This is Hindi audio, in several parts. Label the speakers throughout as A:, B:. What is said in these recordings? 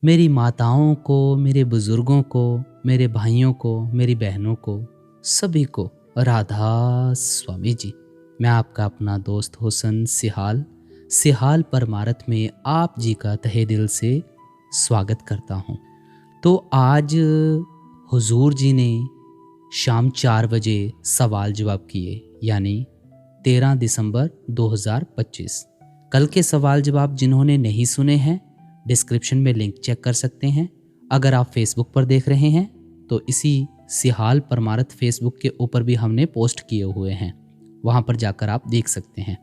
A: मेरी माताओं को, मेरे बुज़ुर्गों को, मेरे भाइयों को, मेरी बहनों को, सभी को राधा स्वामी जी। मैं आपका अपना दोस्त हुसन सिहाल, सिहाल परमारथ में आप जी का तहे दिल से स्वागत करता हूँ। तो आज हुजूर जी ने शाम 4 बजे सवाल जवाब किए, यानी 13 दिसंबर 2025। कल के सवाल जवाब जिन्होंने नहीं सुने हैं, डिस्क्रिप्शन में लिंक चेक कर सकते हैं। अगर आप फेसबुक पर देख रहे हैं तो इसी सिहाल परमारथ फेसबुक के ऊपर भी हमने पोस्ट किए हुए हैं, वहाँ पर जाकर आप देख सकते हैं।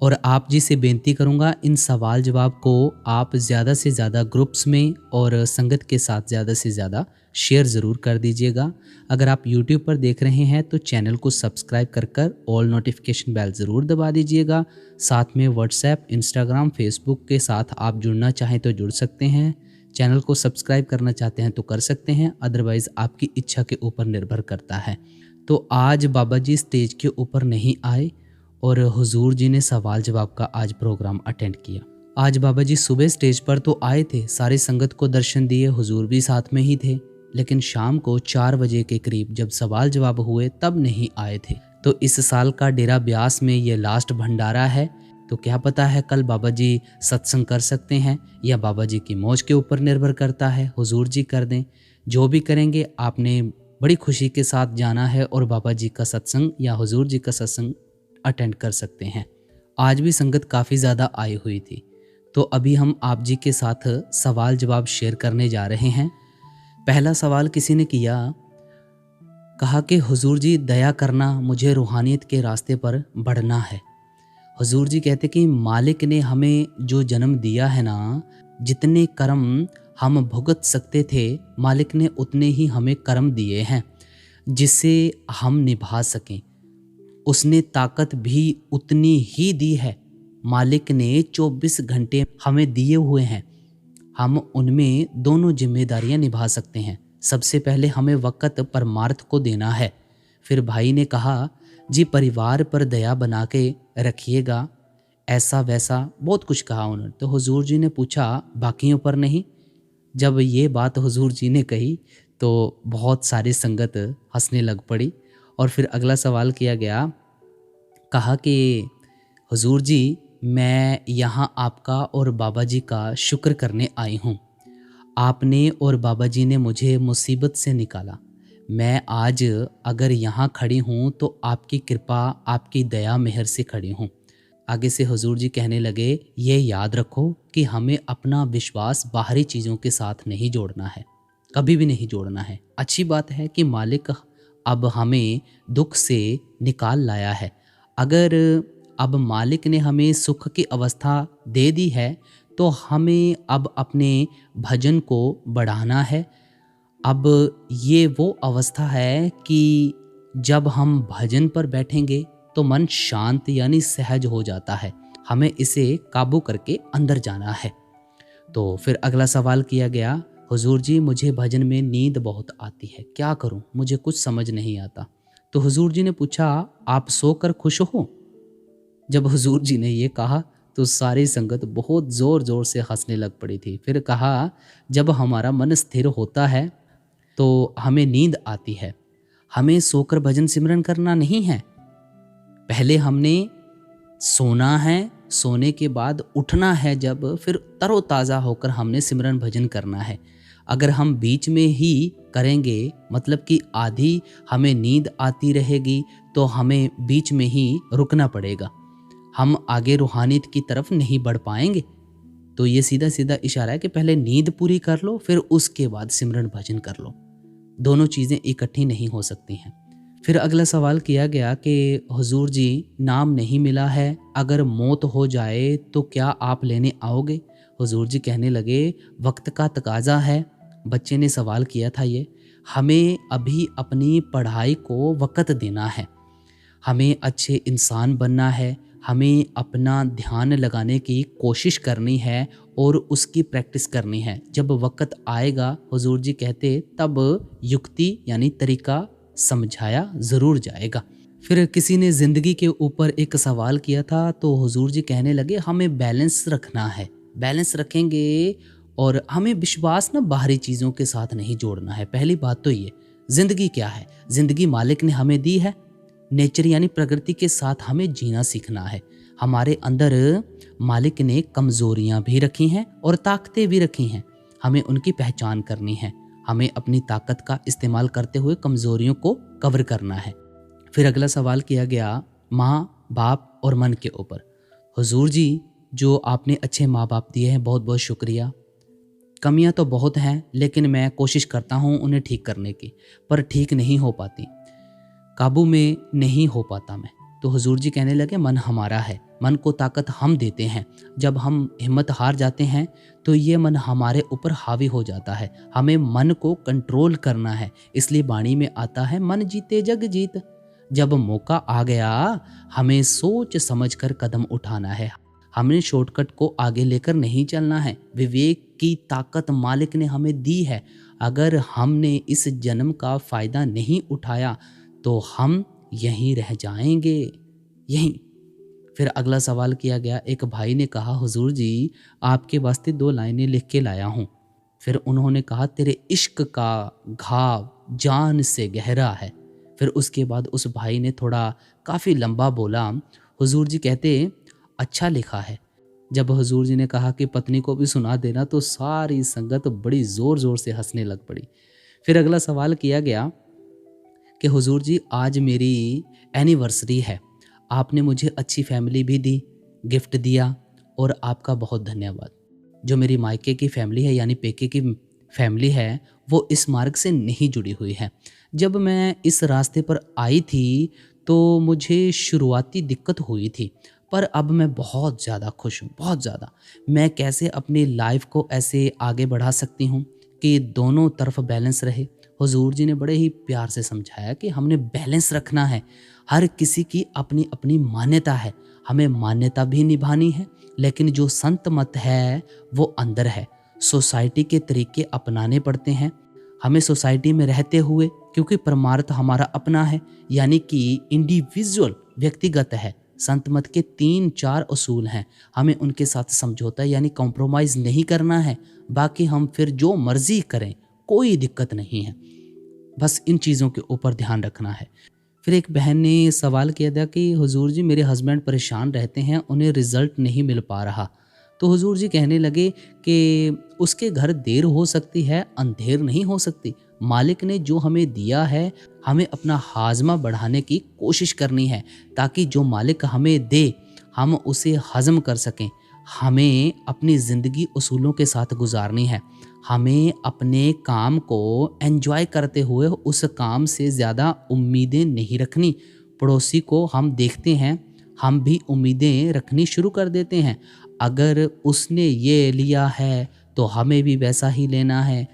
A: और आप जी से बेनती करूँगा, इन सवाल जवाब को आप ज़्यादा से ज़्यादा ग्रुप्स में और संगत के साथ ज़्यादा से ज़्यादा शेयर ज़रूर कर दीजिएगा। अगर आप यूट्यूब पर देख रहे हैं तो चैनल को सब्सक्राइब कर ऑल नोटिफिकेशन बेल ज़रूर दबा दीजिएगा। साथ में व्हाट्सएप, इंस्टाग्राम, फेसबुक के साथ आप जुड़ना चाहें तो जुड़ सकते हैं। चैनल को सब्सक्राइब करना चाहते हैं तो कर सकते हैं, अदरवाइज़ आपकी इच्छा के ऊपर निर्भर करता है। तो आज बाबा जी स्टेज के ऊपर नहीं आए और हुजूर जी ने सवाल जवाब का आज प्रोग्राम अटेंड किया। आज बाबा जी सुबह स्टेज पर तो आए थे, सारी संगत को दर्शन दिए, हुजूर भी साथ में ही थे, लेकिन शाम को 4 बजे के करीब जब सवाल जवाब हुए तब नहीं आए थे। तो इस साल का डेरा ब्यास में ये लास्ट भंडारा है, तो क्या पता है कल बाबा जी सत्संग कर सकते हैं या बाबा जी की मौज के ऊपर निर्भर करता है, हुजूर जी कर दें। जो भी करेंगे आपने बड़ी खुशी के साथ जाना है और बाबा जी का सत्संग या हुजूर जी का सत्संग अटेंड कर सकते हैं। आज भी संगत काफ़ी ज़्यादा आई हुई थी, तो अभी हम आप जी के साथ सवाल जवाब शेयर करने जा रहे हैं। पहला सवाल किसी ने किया, कहा कि हुजूर जी दया करना, मुझे रूहानियत के रास्ते पर बढ़ना है। हुजूर जी कहते कि मालिक ने हमें जो जन्म दिया है ना, जितने कर्म हम भुगत सकते थे मालिक ने उतने ही हमें कर्म दिए हैं जिससे हम निभा सकें। उसने ताकत भी उतनी ही दी है। मालिक ने 24 घंटे हमें दिए हुए हैं, हम उनमें दोनों जिम्मेदारियां निभा सकते हैं। सबसे पहले हमें वक़्त परमार्थ को देना है। फिर भाई ने कहा, जी परिवार पर दया बना के रखिएगा, ऐसा वैसा बहुत कुछ कहा उन्होंने। तो हुजूर जी ने पूछा, बाकियों पर नहीं? जब ये बात हुजूर जी ने कही तो बहुत सारी संगत हंसने लग पड़ी। और फिर अगला सवाल किया गया, कहा कि हुजूर जी मैं यहाँ आपका और बाबा जी का शुक्र करने आई हूँ। आपने और बाबा जी ने मुझे मुसीबत से निकाला। मैं आज अगर यहाँ खड़ी हूँ तो आपकी कृपा, आपकी दया मेहर से खड़ी हूँ। आगे से हुजूर जी कहने लगे, ये याद रखो कि हमें अपना विश्वास बाहरी चीज़ों के साथ नहीं जोड़ना है, कभी भी नहीं जोड़ना है। अच्छी बात है कि मालिक अब हमें दुख से निकाल लाया है। अगर अब मालिक ने हमें सुख की अवस्था दे दी है तो हमें अब अपने भजन को बढ़ाना है। अब ये वो अवस्था है कि जब हम भजन पर बैठेंगे तो मन शांत यानी सहज हो जाता है। हमें इसे काबू करके अंदर जाना है। तो फिर अगला सवाल किया गया, हुजूर जी मुझे भजन में नींद बहुत आती है, क्या करूं, मुझे कुछ समझ नहीं आता। तो हुजूर जी ने पूछा, आप सोकर खुश हो? जब हुजूर जी ने ये कहा तो सारी संगत बहुत ज़ोर ज़ोर से हंसने लग पड़ी थी। फिर कहा, जब हमारा मन स्थिर होता है तो हमें नींद आती है। हमें सोकर भजन सिमरन करना नहीं है, पहले हमने सोना है, सोने के बाद उठना है, जब फिर तरोताज़ा होकर हमने सिमरन भजन करना है। अगर हम बीच में ही करेंगे, मतलब कि आधी हमें नींद आती रहेगी, तो हमें बीच में ही रुकना पड़ेगा, हम आगे रूहानियत की तरफ नहीं बढ़ पाएंगे। तो ये सीधा सीधा इशारा है कि पहले नींद पूरी कर लो, फिर उसके बाद सिमरन भजन कर लो। दोनों चीज़ें इकट्ठी नहीं हो सकती हैं। फिर अगला सवाल किया गया कि हुजूर जी नाम नहीं मिला है, अगर मौत हो जाए तो क्या आप लेने आओगे? हुजूर जी कहने लगे, वक्त का तकाजा है। बच्चे ने सवाल किया था ये, हमें अभी अपनी पढ़ाई को वक़्त देना है, हमें अच्छे इंसान बनना है, हमें अपना ध्यान लगाने की कोशिश करनी है और उसकी प्रैक्टिस करनी है। जब वक़्त आएगा, हुजूर जी कहते, तब युक्ति यानी तरीका समझाया ज़रूर जाएगा। फिर किसी ने ज़िंदगी के ऊपर एक सवाल किया था तो हुजूर जी कहने लगे, हमें बैलेंस रखना है, बैलेंस रखेंगे और हमें विश्वास ना बाहरी चीज़ों के साथ नहीं जोड़ना है। पहली बात तो ये, ज़िंदगी क्या है? ज़िंदगी मालिक ने हमें दी है। नेचर यानी प्रकृति के साथ हमें जीना सीखना है। हमारे अंदर मालिक ने कमज़ोरियाँ भी रखी हैं और ताकतें भी रखी हैं। हमें उनकी पहचान करनी है। हमें अपनी ताकत का इस्तेमाल करते हुए कमज़ोरियों को कवर करना है। फिर अगला सवाल किया गया माँ, बाप और मन के ऊपर। हुजूर जी, जो आपने अच्छे माँ बाप दिए हैं, बहुत बहुत शुक्रिया। कमियां तो बहुत हैं, लेकिन मैं कोशिश करता हूं उन्हें ठीक करने की, पर ठीक नहीं हो पाती, काबू में नहीं हो पाता मैं। तो हुजूर जी कहने लगे मन हमारा है, मन को ताकत हम देते हैं। जब हम हिम्मत हार जाते हैं तो ये मन हमारे ऊपर हावी हो जाता है। हमें मन को कंट्रोल करना है। इसलिए वाणी में आता है मन जीते जग जीत। जब मौका आ गया, हमें सोच समझ कर कदम उठाना है। हमें शॉर्टकट को आगे लेकर नहीं चलना है। विवेक की ताकत मालिक ने हमें दी है। अगर हमने इस जन्म का फ़ायदा नहीं उठाया तो हम यहीं रह जाएंगे, यहीं। फिर अगला सवाल किया गया। एक भाई ने कहा हुजूर जी, आपके वास्ते 2 लाइनें लिख के लाया हूँ। फिर उन्होंने कहा तेरे इश्क का घाव जान से गहरा है। फिर उसके बाद उस भाई ने थोड़ा काफ़ी लंबा बोला। हुजूर जी कहते अच्छा लिखा है। जब हुजूर जी ने कहा कि पत्नी को भी सुना देना तो सारी संगत बड़ी ज़ोर ज़ोर से हंसने लग पड़ी। फिर अगला सवाल किया गया कि हुजूर जी, आज मेरी एनिवर्सरी है। आपने मुझे अच्छी फैमिली भी दी, गिफ्ट दिया, और आपका बहुत धन्यवाद। जो मेरी मायके की फैमिली है यानी पेके की फैमिली है, वो इस मार्ग से नहीं जुड़ी हुई है। जब मैं इस रास्ते पर आई थी तो मुझे शुरुआती दिक्कत हुई थी, पर अब मैं बहुत ज़्यादा खुश हूँ, बहुत ज़्यादा। मैं कैसे अपनी लाइफ को ऐसे आगे बढ़ा सकती हूँ कि दोनों तरफ बैलेंस रहे। हुजूर जी ने बड़े ही प्यार से समझाया कि हमने बैलेंस रखना है। हर किसी की अपनी अपनी मान्यता है, हमें मान्यता भी निभानी है, लेकिन जो संत मत है वो अंदर है। सोसाइटी के तरीके अपनाने पड़ते हैं हमें सोसाइटी में रहते हुए, क्योंकि परमार्थ हमारा अपना है, यानी कि इंडिविजुअल, व्यक्तिगत है। संत मत के 3-4 असूल हैं, हमें उनके साथ समझौता यानी कॉम्प्रोमाइज़ नहीं करना है। बाकी हम फिर जो मर्जी करें, कोई दिक्कत नहीं है। बस इन चीज़ों के ऊपर ध्यान रखना है। फिर एक बहन ने सवाल किया था कि हुजूर जी, मेरे हस्बैंड परेशान रहते हैं, उन्हें रिज़ल्ट नहीं मिल पा रहा। तो हुजूर जी कहने लगे कि उसके घर देर हो सकती है, अंधेर नहीं हो सकती। मालिक ने जो हमें दिया है, हमें अपना हाजमा बढ़ाने की कोशिश करनी है, ताकि जो मालिक हमें दे हम उसे हज़म कर सकें। हमें अपनी ज़िंदगी उसूलों के साथ गुजारनी है। हमें अपने काम को एंजॉय करते हुए उस काम से ज़्यादा उम्मीदें नहीं रखनी। पड़ोसी को हम देखते हैं, हम भी उम्मीदें रखनी शुरू कर देते हैं। अगर उसने ये लिया है तो हमें भी वैसा ही लेना है।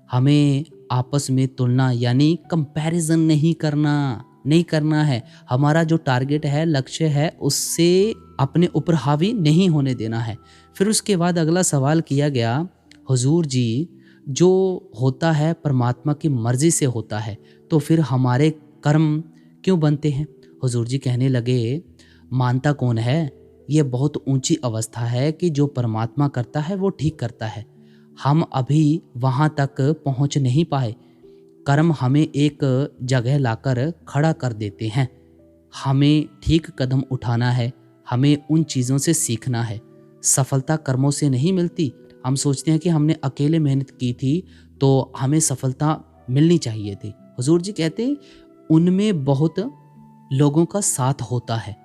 A: हमें आपस में तुलना यानी कंपैरिजन नहीं करना है। हमारा जो टारगेट है, लक्ष्य है, उससे अपने ऊपर हावी नहीं होने देना है। फिर उसके बाद अगला सवाल किया गया, हुजूर जी, जो होता है परमात्मा की मर्जी से होता है, तो फिर हमारे कर्म क्यों बनते हैं? हुजूर जी कहने लगे, मानता कौन है? ये बहुत ऊंची अवस्था है कि जो परमात्मा करता है वो ठीक करता है। हम अभी वहाँ तक पहुँच नहीं पाए। कर्म हमें एक जगह लाकर खड़ा कर देते हैं। हमें ठीक कदम उठाना है, हमें उन चीज़ों से सीखना है। सफलता कर्मों से नहीं मिलती। हम सोचते हैं कि हमने अकेले मेहनत की थी तो हमें सफलता मिलनी चाहिए थी। हुजूर जी कहते उनमें बहुत लोगों का साथ होता है।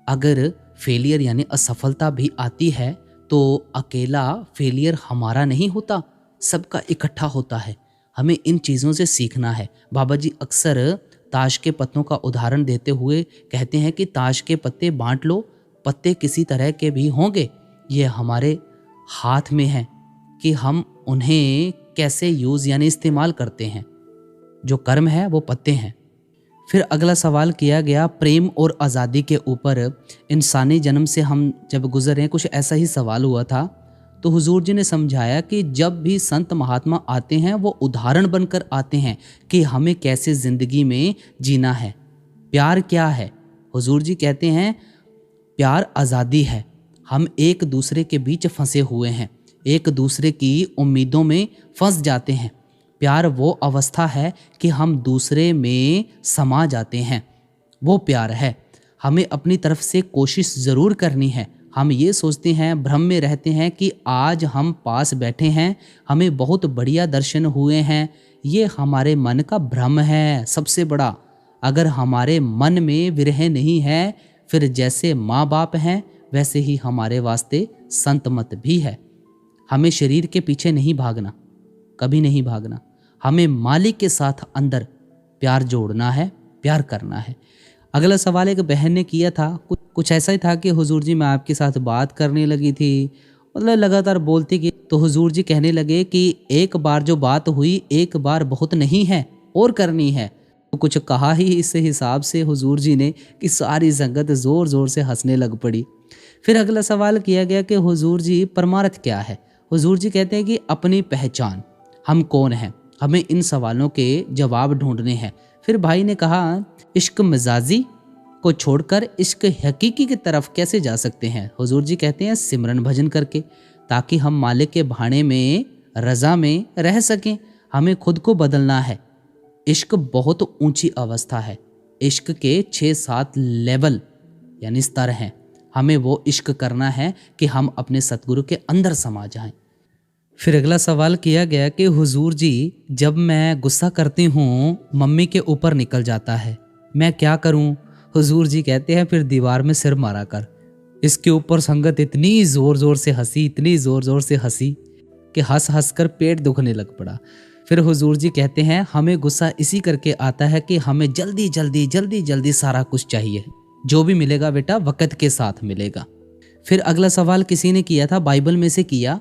A: अगर फेलियर यानी असफलता भी आती है तो अकेला फेलियर हमारा नहीं होता, सबका इकट्ठा होता है। हमें इन चीज़ों से सीखना है। बाबा जी अक्सर ताश के पत्तों का उदाहरण देते हुए कहते हैं कि ताश के पत्ते बांट लो, पत्ते किसी तरह के भी होंगे, ये हमारे हाथ में है कि हम उन्हें कैसे यूज़ यानी इस्तेमाल करते हैं। जो कर्म है वो पत्ते हैं। फिर अगला सवाल किया गया प्रेम और आज़ादी के ऊपर। इंसानी जन्म से हम जब गुजरे, कुछ ऐसा ही सवाल हुआ था। तो हुजूर जी ने समझाया कि जब भी संत महात्मा आते हैं वो उदाहरण बनकर आते हैं कि हमें कैसे ज़िंदगी में जीना है। प्यार क्या है? हुजूर जी कहते हैं प्यार आज़ादी है। हम एक दूसरे के बीच फंसे हुए हैं, एक दूसरे की उम्मीदों में फंस जाते हैं। प्यार वो अवस्था है कि हम दूसरे में समा जाते हैं, वो प्यार है। हमें अपनी तरफ से कोशिश ज़रूर करनी है। हम ये सोचते हैं, भ्रम में रहते हैं कि आज हम पास बैठे हैं, हमें बहुत बढ़िया दर्शन हुए हैं। ये हमारे मन का भ्रम है सबसे बड़ा। अगर हमारे मन में विरह नहीं है, फिर जैसे माँ बाप हैं वैसे ही हमारे वास्ते संत मत भी है। हमें शरीर के पीछे नहीं भागना, कभी नहीं भागना। हमें मालिक के साथ अंदर प्यार जोड़ना है, प्यार करना है। अगला सवाल एक बहन ने किया था, कुछ ऐसा ही था कि हुजूर जी मैं आपके साथ बात करने लगी थी, मतलब लगातार बोलती कि, तो हुजूर जी कहने लगे कि एक बार जो बात हुई, एक बार बहुत नहीं है और करनी है। तो कुछ कहा ही इस हिसाब से हुजूर जी ने कि सारी संगत ज़ोर ज़ोर से हंसने लग पड़ी। फिर अगला सवाल किया गया कि हुजूर जी परमार्थ क्या है। हुजूर जी कहते हैं कि अपनी पहचान, हम कौन हैं, हमें इन सवालों के जवाब ढूंढने हैं। फिर भाई ने कहा, इश्क मजाजी को छोड़कर इश्क हकीकी की तरफ कैसे जा सकते हैं। हुजूर जी कहते हैं सिमरन भजन करके, ताकि हम मालिक के भाने में रज़ा में रह सकें। हमें खुद को बदलना है। इश्क बहुत ऊंची अवस्था है। इश्क के 6-7 लेवल यानी स्तर हैं। हमें वो इश्क करना है कि हम अपने सतगुरु के अंदर समा जाएं। फिर अगला सवाल किया गया कि हुजूर जी जब मैं गुस्सा करती हूँ मम्मी के ऊपर निकल जाता है, मैं क्या करूँ। हुजूर जी कहते हैं फिर दीवार में सिर मारा कर। इसके ऊपर संगत इतनी ज़ोर ज़ोर से हंसी, इतनी ज़ोर ज़ोर से हंसी कि हंस हंस कर पेट दुखने लग पड़ा। फिर हुजूर जी कहते हैं हमें गुस्सा इसी करके आता है कि हमें जल्दी जल्दी जल्दी जल्दी सारा कुछ चाहिए। जो भी मिलेगा बेटा वक़्त के साथ मिलेगा। फिर अगला सवाल किसी ने किया था, बाइबल में से किया,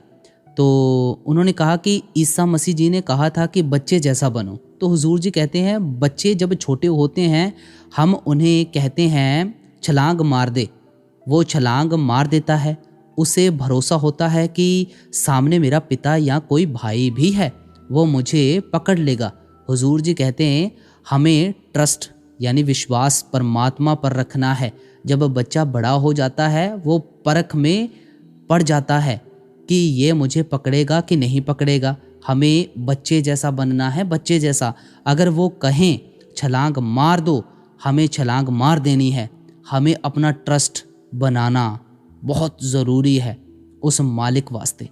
A: तो उन्होंने कहा कि ईसा मसीह जी ने कहा था कि बच्चे जैसा बनो। तो हुजूर जी कहते हैं बच्चे जब छोटे होते हैं हम उन्हें कहते हैं छलांग मार दे, वो छलांग मार देता है। उसे भरोसा होता है कि सामने मेरा पिता या कोई भाई भी है, वो मुझे पकड़ लेगा। हुजूर जी कहते हैं हमें ट्रस्ट यानी विश्वास परमात्मा पर रखना है। जब बच्चा बड़ा हो जाता है वो परख में पड़ जाता है कि ये मुझे पकड़ेगा कि नहीं पकड़ेगा। हमें बच्चे जैसा बनना है, बच्चे जैसा। अगर वो कहें छलांग मार दो, हमें छलांग मार देनी है। हमें अपना ट्रस्ट बनाना बहुत ज़रूरी है उस मालिक वास्ते।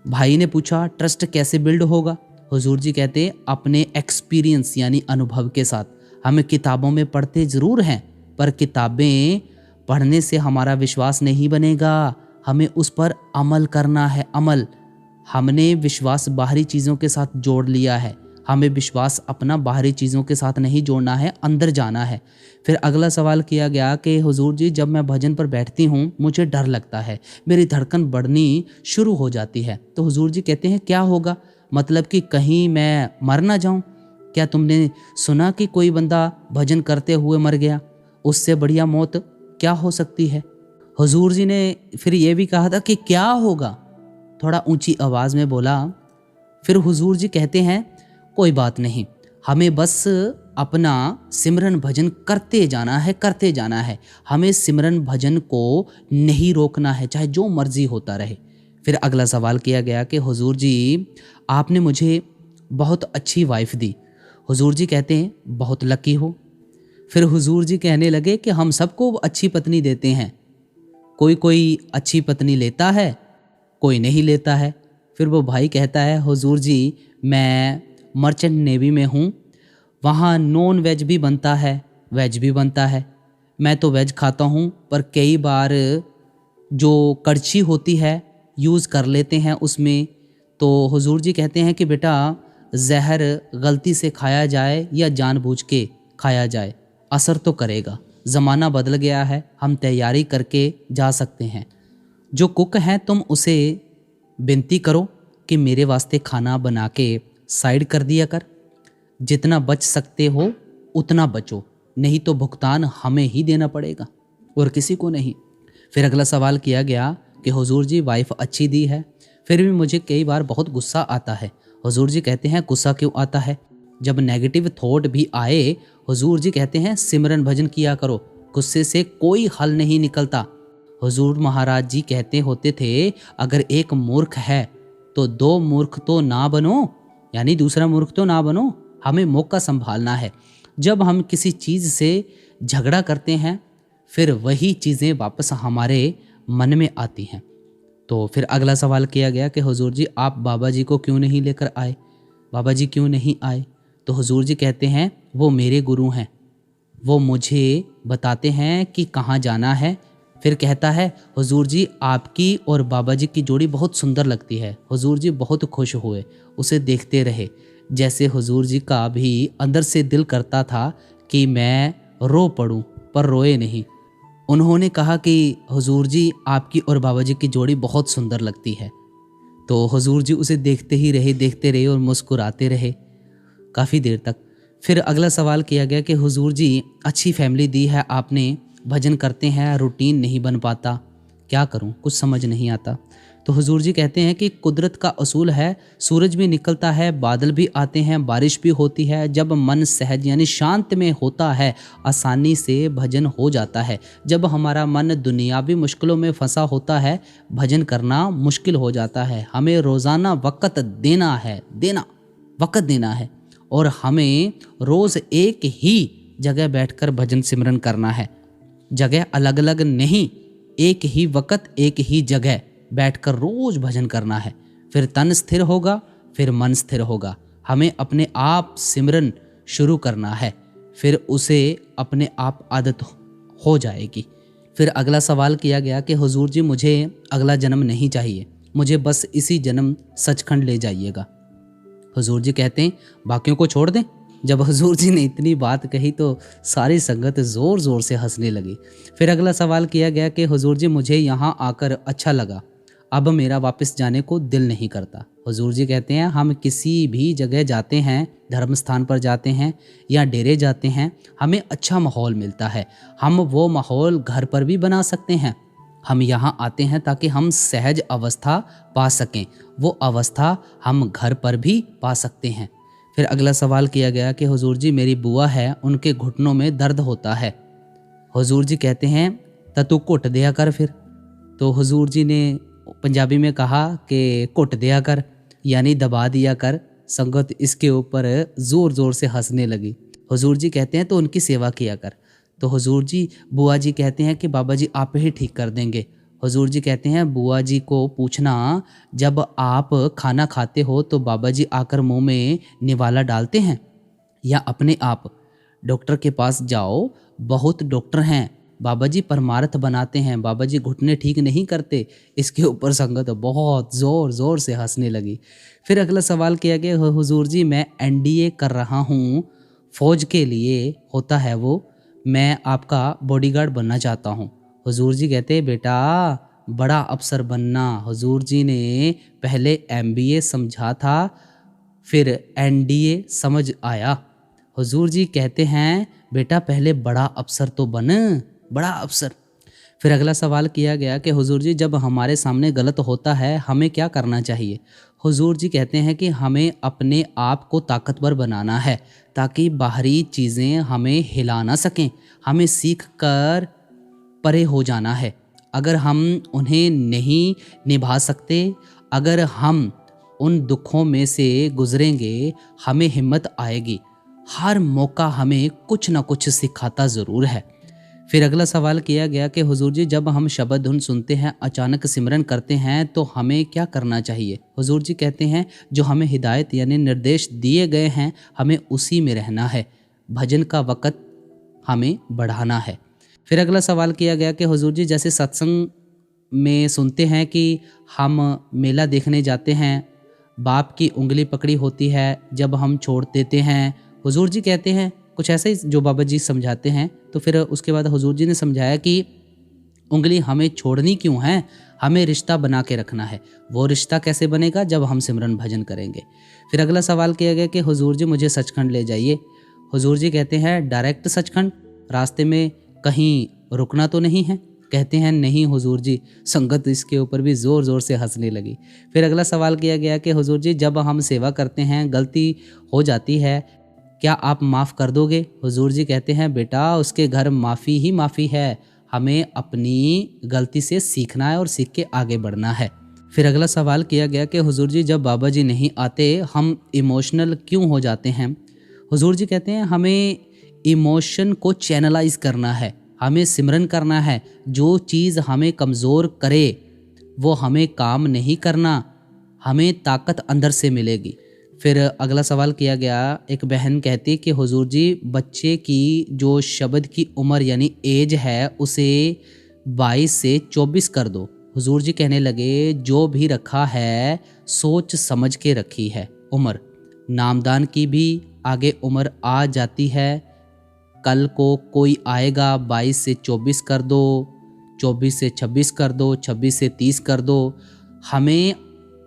A: भाई ने पूछा ट्रस्ट कैसे बिल्ड होगा। हुजूर जी कहते हैं अपने एक्सपीरियंस यानी अनुभव के साथ। हमें किताबों में पढ़ते ज़रूर हैं, पर किताबें पढ़ने से हमारा विश्वास नहीं बनेगा। हमें उस पर अमल करना है, अमल। हमने विश्वास बाहरी चीज़ों के साथ जोड़ लिया है, हमें विश्वास अपना बाहरी चीज़ों के साथ नहीं जोड़ना है, अंदर जाना है। फिर अगला सवाल किया गया कि हुजूर जी जब मैं भजन पर बैठती हूँ मुझे डर लगता है, मेरी धड़कन बढ़नी शुरू हो जाती है। तो हुजूर जी कहते हैं क्या होगा, मतलब कि कहीं मैं मर ना जाऊँ। क्या तुमने सुना कि कोई बंदा भजन करते हुए मर गया, उससे बढ़िया मौत क्या हो सकती है। हुजूर जी ने फिर ये भी कहा था कि क्या होगा, थोड़ा ऊंची आवाज़ में बोला। फिर हुजूर जी कहते हैं कोई बात नहीं, हमें बस अपना सिमरन भजन करते जाना है, करते जाना है। हमें सिमरन भजन को नहीं रोकना है, चाहे जो मर्जी होता रहे। फिर अगला सवाल किया गया कि हुजूर जी आपने मुझे बहुत अच्छी वाइफ दी। हुजूर जी कहते हैं बहुत लकी हो। फिर हुजूर जी कहने लगे कि हम सबको अच्छी पत्नी देते हैं, कोई कोई अच्छी पत्नी लेता है, कोई नहीं लेता है। फिर वो भाई कहता है हुजूर जी मैं मर्चेंट नेवी में हूँ, वहाँ नॉन वेज भी बनता है, वेज भी बनता है। मैं तो वेज खाता हूँ, पर कई बार जो कड़छी होती है यूज़ कर लेते हैं उसमें। तो हुजूर जी कहते हैं कि बेटा जहर गलती से खाया जाए या जानबूझ के खाया जाए, असर तो करेगा। ज़माना बदल गया है, हम तैयारी करके जा सकते हैं। जो कुक हैं तुम उसे विनती करो कि मेरे वास्ते खाना बना के साइड कर दिया कर। जितना बच सकते हो उतना बचो, नहीं तो भुगतान हमें ही देना पड़ेगा और किसी को नहीं। फिर अगला सवाल किया गया कि हुजूर जी वाइफ अच्छी दी है, फिर भी मुझे कई बार बहुत गुस्सा आता है। हुजूर जी कहते हैं गुस्सा क्यों आता है। जब नेगेटिव थॉट भी आए, हुजूर जी कहते हैं सिमरन भजन किया करो, गुस्से से कोई हल नहीं निकलता। हुजूर महाराज जी कहते होते थे अगर एक मूर्ख है तो दो मूर्ख तो ना बनो, यानी दूसरा मूर्ख तो ना बनो। हमें मौका संभालना है। जब हम किसी चीज़ से झगड़ा करते हैं फिर वही चीज़ें वापस हमारे मन में आती हैं। तो फिर अगला सवाल किया गया कि हुजूर जी आप बाबा जी को क्यों नहीं लेकर आए, बाबा जी क्यों नहीं आए। तो हुजूर जी कहते हैं वो मेरे गुरु हैं, वो मुझे बताते हैं कि कहाँ जाना है। फिर कहता है हुजूर जी आपकी और बाबा जी की जोड़ी बहुत सुंदर लगती है। हुजूर जी बहुत खुश हुए, उसे देखते रहे। जैसे हुजूर जी का भी अंदर से दिल करता था कि मैं रो पड़ूं, पर रोए नहीं। उन्होंने कहा कि हुजूर जी आपकी और बाबा जी की जोड़ी बहुत सुंदर लगती है। तो हुजूर जी उसे देखते रहे और मुस्कुराते रहे काफ़ी देर तक। फिर अगला सवाल किया गया कि हुजूर जी अच्छी फैमिली दी है आपने, भजन करते हैं, रूटीन नहीं बन पाता, क्या करूं, कुछ समझ नहीं आता। तो हुजूर जी कहते हैं कि कुदरत का असूल है, सूरज भी निकलता है, बादल भी आते हैं, बारिश भी होती है। जब मन सहज यानी शांत में होता है आसानी से भजन हो जाता है। जब हमारा मन दुनियावी मुश्किलों में फंसा होता है भजन करना मुश्किल हो जाता है। हमें रोज़ाना वक़्त देना है, वक़्त देना है और हमें रोज़ एक ही जगह बैठकर भजन सिमरन करना है। जगह अलग अलग नहीं, एक ही वक़्त एक ही जगह बैठकर रोज भजन करना है। फिर तन स्थिर होगा, फिर मन स्थिर होगा। हमें अपने आप सिमरन शुरू करना है, फिर उसे अपने आप आदत हो जाएगी। फिर अगला सवाल किया गया कि हुजूर जी मुझे अगला जन्म नहीं चाहिए, मुझे बस इसी जन्म सचखंड ले जाइएगा। हुजूर जी कहते हैं बाकियों को छोड़ दें। जब हुजूर जी ने इतनी बात कही तो सारी संगत ज़ोर ज़ोर से हंसने लगी। फिर अगला सवाल किया गया कि हुजूर जी मुझे यहाँ आकर अच्छा लगा, अब मेरा वापस जाने को दिल नहीं करता। हुजूर जी कहते हैं हम किसी भी जगह जाते हैं, धर्म स्थान पर जाते हैं या डेरे जाते हैं, हमें अच्छा माहौल मिलता है। हम वो माहौल घर पर भी बना सकते हैं। हम यहाँ आते हैं ताकि हम सहज अवस्था पा सकें, वो अवस्था हम घर पर भी पा सकते हैं। फिर अगला सवाल किया गया कि हुजूर जी मेरी बुआ है, उनके घुटनों में दर्द होता है। हुजूर जी कहते हैं तू घुट दिया कर फिर। तो हुजूर जी ने पंजाबी में कहा कि घुट दिया कर यानी दबा दिया कर। संगत इसके ऊपर ज़ोर ज़ोर से हंसने लगी। हुजूर जी कहते हैं तो उनकी सेवा किया कर। तो हुजूर जी बुआ जी कहते हैं कि बाबा जी आप ही ठीक कर देंगे। हुजूर जी कहते हैं बुआ जी को पूछना जब आप खाना खाते हो तो बाबा जी आकर मुंह में निवाला डालते हैं या अपने आप डॉक्टर के पास जाओ, बहुत डॉक्टर हैं, बाबा जी परमार्थ बनाते हैं, बाबा जी घुटने ठीक नहीं करते। इसके ऊपर संगत बहुत ज़ोर ज़ोर से हंसने लगी। फिर अगला सवाल किया कि हुजूर जी मैं एनडीए कर रहा हूँ, फ़ौज के लिए होता है वो, मैं आपका बॉडीगार्ड बनना चाहता हूँ। हुजूर जी कहते बेटा बड़ा अफसर बनना। हुजूर जी ने पहले एमबीए समझा था, फिर एनडीए समझ आया। हुजूर जी कहते हैं बेटा पहले बड़ा अफसर तो बन, बड़ा अफसर। फिर अगला सवाल किया गया कि हुजूर जी जब हमारे सामने गलत होता है हमें क्या करना चाहिए। हुजूर जी कहते हैं कि हमें अपने आप को ताकतवर बनाना है ताकि बाहरी चीज़ें हमें हिला ना सकें। हमें सीख कर परे हो जाना है। अगर हम उन्हें नहीं निभा सकते, अगर हम उन दुखों में से गुजरेंगे, हमें हिम्मत आएगी। हर मौका हमें कुछ ना कुछ सिखाता ज़रूर है। फिर अगला सवाल किया गया कि हुजूर जी जब हम शब्द धुन सुनते हैं, अचानक सिमरन करते हैं तो हमें क्या करना चाहिए। हुजूर जी कहते हैं जो हमें हिदायत यानी निर्देश दिए गए हैं हमें उसी में रहना है, भजन का वक़्त हमें बढ़ाना है। फिर अगला सवाल किया गया कि हुजूर जी जैसे सत्संग में सुनते हैं कि हम मेला देखने जाते हैं, बाप की उंगली पकड़ी होती है जब हम छोड़ देते हैं। हुजूर जी कहते हैं कुछ ऐसा ही जो बाबा जी समझाते हैं। तो फिर उसके बाद हुजूर जी ने समझाया कि उंगली हमें छोड़नी क्यों है, हमें रिश्ता बना के रखना है। वो रिश्ता कैसे बनेगा जब हम सिमरन भजन करेंगे। फिर अगला सवाल किया गया कि हुजूर जी मुझे सचखंड ले जाइए। हुजूर जी कहते हैं डायरेक्ट सचखंड, रास्ते में कहीं रुकना तो नहीं है। कहते हैं नहीं हुजूर जी। संगत इसके ऊपर भी ज़ोर ज़ोर से हंसने लगी। फिर अगला सवाल किया गया कि हुजूर जी जब हम सेवा करते हैं गलती हो जाती है, क्या आप माफ़ कर दोगे। हुजूर जी कहते हैं बेटा उसके घर माफ़ी ही माफ़ी है, हमें अपनी गलती से सीखना है और सीख के आगे बढ़ना है। फिर अगला सवाल किया गया कि हुजूर जी जब बाबा जी नहीं आते हम इमोशनल क्यों हो जाते हैं। हुजूर जी कहते हैं हमें इमोशन को चैनलाइज करना है, हमें सिमरन करना है। जो चीज़ हमें कमज़ोर करे वो हमें काम नहीं करना, हमें ताकत अंदर से मिलेगी। फिर अगला सवाल किया गया, एक बहन कहती कि हुजूर जी बच्चे की जो शब्द की उम्र यानी एज है उसे 22 से 24 कर दो। हुजूर जी कहने लगे जो भी रखा है सोच समझ के रखी है उम्र, नामदान की भी आगे उम्र आ जाती है। कल को कोई आएगा 22 से 24 कर दो, 24 से 26 कर दो, 26 से 30 कर दो। हमें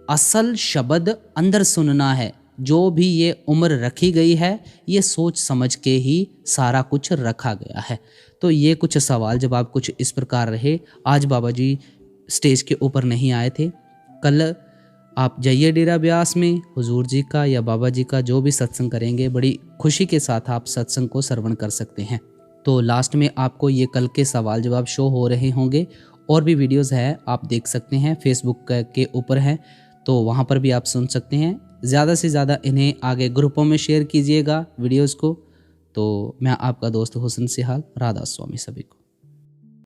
A: असल शब्द अंदर सुनना है। जो भी ये उम्र रखी गई है ये सोच समझ के ही सारा कुछ रखा गया है। तो ये कुछ सवाल जवाब कुछ इस प्रकार रहे। आज बाबा जी स्टेज के ऊपर नहीं आए थे। कल आप जाइए डेरा ब्यास में, हुजूर जी का या बाबा जी का जो भी सत्संग करेंगे बड़ी खुशी के साथ आप सत्संग को श्रवण कर सकते हैं। तो लास्ट में आपको ये कल के सवाल जवाब शो हो रहे होंगे। और भी वीडियोस है आप देख सकते हैं, फेसबुक के ऊपर हैं तो वहाँ पर भी आप सुन सकते हैं। ज़्यादा से ज़्यादा इन्हें आगे ग्रुपों में शेयर कीजिएगा वीडियोज़ को। तो मैं आपका दोस्त हुसन सिहाल, राधा स्वामी सभी को।